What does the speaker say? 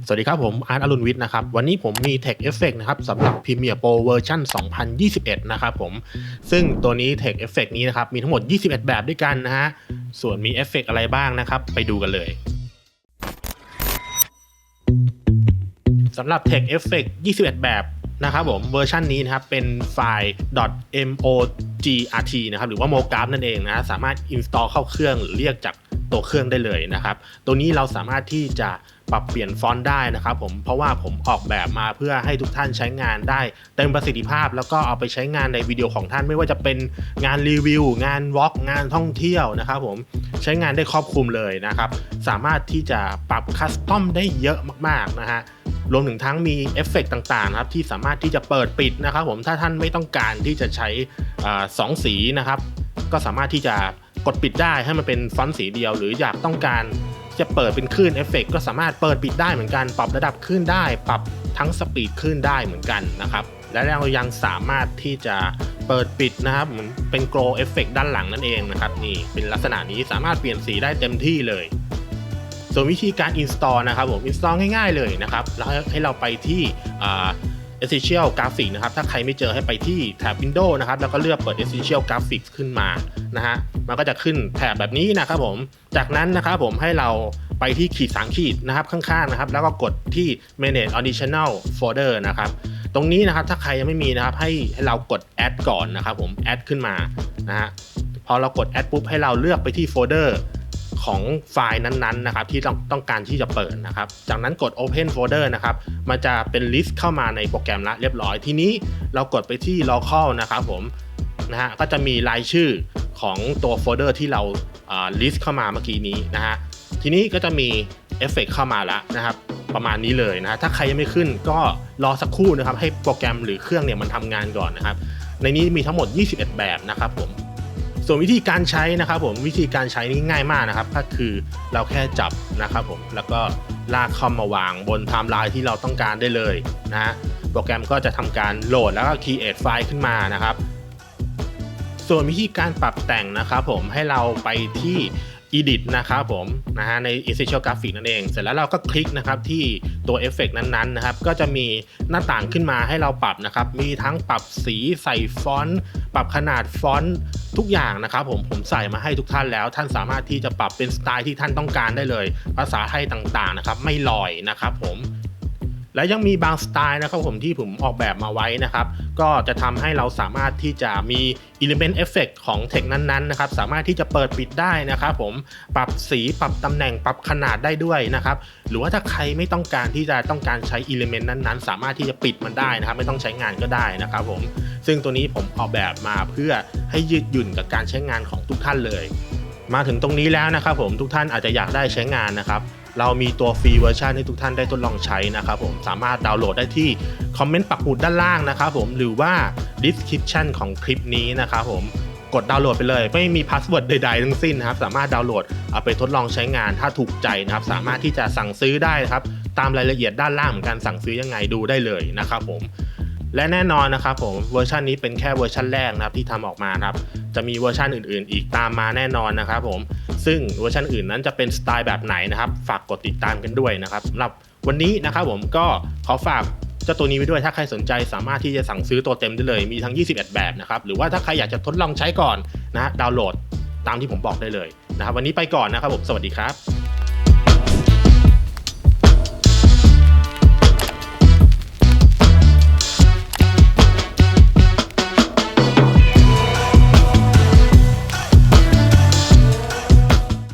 สวัสดีครับผมอาร์ตอรุณวิทย์นะครับวันนี้ผมมี Tech Effect นะครับสำหรับ Premiere Pro เวอร์ชัน2021นะครับผมซึ่งตัวนี้ Tech Effect นี้นะครับมีทั้งหมด21แบบด้วยกันนะฮะส่วนมีเอฟเฟกต์อะไรบ้างนะครับไปดูกันเลยสำหรับ Tech Effect 21 แบบนะครับผมเวอร์ชันนี้นะครับเป็นไฟล์ .mogrt นะครับหรือว่า mocap นั่นเองนะสามารถ install เข้าเครื่องหรือเรียกจากตัวเครื่องได้เลยนะครับตัวนี้เราสามารถที่จะปรับเปลี่ยนฟอนต์ได้นะครับผมเพราะว่าผมออกแบบมาเพื่อให้ทุกท่านใช้งานได้เต็มประสิทธิภาพแล้วก็เอาไปใช้งานในวิดีโอของท่านไม่ว่าจะเป็นงานรีวิวงานวอล์กงานท่องเที่ยวนะครับผมใช้งานได้ครอบคลุมเลยนะครับสามารถที่จะปรับคัสตอมได้เยอะมากๆนะฮะรวมถึงทั้งมีเอฟเฟกต์ต่างๆครับที่สามารถที่จะเปิดปิดนะครับผมถ้าท่านไม่ต้องการที่จะใช้2 สีนะครับก็สามารถที่จะกดปิดได้ให้มันเป็นฟอนต์สีเดียวหรืออยากต้องการจะเปิดเป็นคลื่นเอฟเฟกต์ก็สามารถเปิดปิดได้เหมือนกันปรับระดับคลื่นได้ปรับทั้งสปีดคลื่นได้เหมือนกันนะครับและเรายังสามารถที่จะเปิดปิดนะครับเหมือนเป็นโกลเอฟเฟกต์ด้านหลังนั่นเองนะครับนี่เป็นลักษณะนี้สามารถเปลี่ยนสีได้เต็มที่เลยส่วนวิธีการ install นะครับผม install ง่ายๆเลยนะครับแล้วให้เราไปที่Essential Graphics นะครับถ้าใครไม่เจอให้ไปที่แถบ Windows นะครับแล้วก็เลือกเปิด Essential Graphics ขึ้นมานะฮะมันก็จะขึ้นแถบแบบนี้นะครับผมจากนั้นนะครับผมให้เราไปที่ขีด3ขีดนะครับข้างๆนะครับแล้วก็กดที่ Manage Additional Folder นะครับตรงนี้นะครับถ้าใครยังไม่มีนะครับให้เรากด Add ก่อนนะครับผม Add ขึ้นมานะฮะพอเรากด Add ปุ๊บให้เราเลือกไปที่โฟลเดอร์ของไฟล์นั้นๆนะครับที่ต้องการที่จะเปิดนะครับจากนั้นกด Open Folder นะครับมันจะเป็นลิสต์เข้ามาในโปรแกรมละเรียบร้อยทีนี้เรากดไปที่ Local นะครับผมนะฮะก็จะมีรายชื่อของตัวโฟลเดอร์ที่เราลิสต์เข้ามาเมื่อกี้นี้นะฮะทีนี้ก็จะมีเอฟเฟกต์เข้ามาแล้วนะครับประมาณนี้เลยนะถ้าใครยังไม่ขึ้นก็รอสักครู่นะครับให้โปรแกรมหรือเครื่องเนี่ยมันทำงานก่อนนะครับในนี้มีทั้งหมด21แบบนะครับผมส่วนวิธีการใช้นะครับผมวิธีการใช้นี่ง่ายมากนะครับก็คือเราแค่จับนะครับผมแล้วก็ลากคอมมาวางบนไทม์ไลน์ที่เราต้องการได้เลยนะฮะโปรแกรมก็จะทำการโหลดแล้วก็ create ไฟล์ขึ้นมานะครับส่วนวิธีการปรับแต่งนะครับผมให้เราไปที่ Edit นะครับผมนะฮะใน Essential Graphics นั่นเองเสร็จแล้วเราก็คลิกนะครับที่ตัวเอฟเฟกต์นั้นๆนะครับก็จะมีหน้าต่างขึ้นมาให้เราปรับนะครับมีทั้งปรับสีใส่ฟอนต์ปรับขนาดฟอนต์ทุกอย่างนะครับผมใส่มาให้ทุกท่านแล้วท่านสามารถที่จะปรับเป็นสไตล์ที่ท่านต้องการได้เลยภาษาไทยต่างๆนะครับไม่ลอยนะครับผมและยังมีบางสไตล์นะครับผมที่ผมออกแบบมาไว้นะครับก็จะทำให้เราสามารถที่จะมี Element Effect ของเทคนั้นๆนะครับสามารถที่จะเปิดปิดได้นะครับผมปรับสีปรับตำแหน่งปรับขนาดได้ด้วยนะครับหรือว่าถ้าใครไม่ต้องการที่จะต้องการใช้ Element นั้นๆสามารถที่จะปิดมันได้นะครับไม่ต้องใช้งานก็ได้นะครับผมซึ่งตัวนี้ผมออกแบบมาเพื่อให้ยืดหยุ่นกับการใช้งานของทุกท่านเลยมาถึงตรงนี้แล้วนะครับผมทุกท่านอาจจะอยากได้ใช้งานนะครับเรามีตัวฟรีเวอร์ชันให้ทุกท่านได้ทดลองใช้นะครับผมสามารถดาวน์โหลดได้ที่คอมเมนต์ปักหมุดด้านล่างนะครับผมหรือว่า description ของคลิปนี้นะครับผมกดดาวน์โหลดไปเลยไม่มีพาสเวิร์ดใดๆทั้งสิ้นนะครับสามารถดาวน์โหลดเอาไปทดลองใช้งานถ้าถูกใจนะครับสามารถที่จะสั่งซื้อได้ครับตามรายละเอียดด้านล่างเหมือนกันสั่งซื้อยังไงดูได้เลยนะครับผมและแน่นอนนะครับผมเวอร์ชันนี้เป็นแค่เวอร์ชันแรกนะครับที่ทำออกมาครับจะมีเวอร์ชันอื่นๆอีกตามมาแน่นอนนะครับผมซึ่งเวอร์ชันอื่นนั้นจะเป็นสไตล์แบบไหนนะครับฝากกดติดตามกันด้วยนะครับสำหรับวันนี้นะครับผมก็ขอฝากเจ้าตัวนี้ไว้ด้วยถ้าใครสนใจสามารถที่จะสั่งซื้อตัวเต็มได้เลยมีทั้ง21แบบนะครับหรือว่าถ้าใครอยากจะทดลองใช้ก่อนนะดาวน์โหลดตามที่ผมบอกได้เลยนะครับวันนี้ไปก่อนนะครับผมสวัสดีครับ